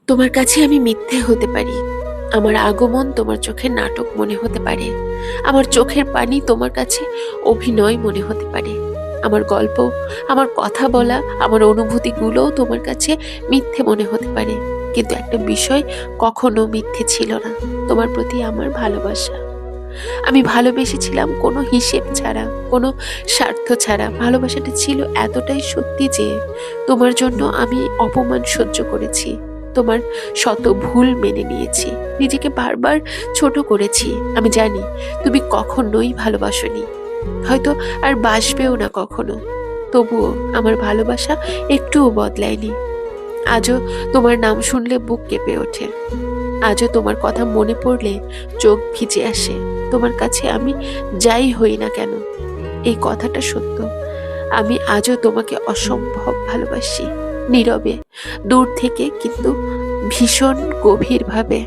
তোমার কাছে আমি মিথ্যে হতে পারি, আমার আগমন তোমার চোখে নাটক মনে হতে পারে, আমার চোখের পানি তোমার কাছে অভিনয় মনে হতে পারে, আমার গল্প, আমার কথা বলা, আমার অনুভূতিগুলোও তোমার কাছে মিথ্যে মনে হতে পারে। কিন্তু একটা বিষয় কখনো মিথ্যে ছিল না, তোমার প্রতি আমার ভালোবাসা। আমি ভালোবেসেছিলাম কোনো হিসেব ছাড়া, কোনো স্বার্থ ছাড়া। ভালোবাসাটা ছিল এতটাই সত্যি যে তোমার জন্য আমি অপমান সহ্য করেছি, তোমার শত ভুল মেনে নিয়েছি, নিজেকে বারবার ছোট করেছি। আমি জানি তুমি কখনোই ভালোবাসোনি, হয়তো আর বাসবেও না কখনো। তবুও আমার ভালোবাসা একটুও বদলায়নি। আজও তোমার নাম শুনলে বুক কেঁপে ওঠে, আজও তোমার কথা মনে পড়লে চোখ ভিজে আসে। তোমার কাছে আমি যাই হই না কেন, এই কথাটা সত্য, আমি আজও তোমাকে অসম্ভব ভালোবাসি, নীরবে, দূর থেকে, কিন্তু ভীষণ গভীরভাবে।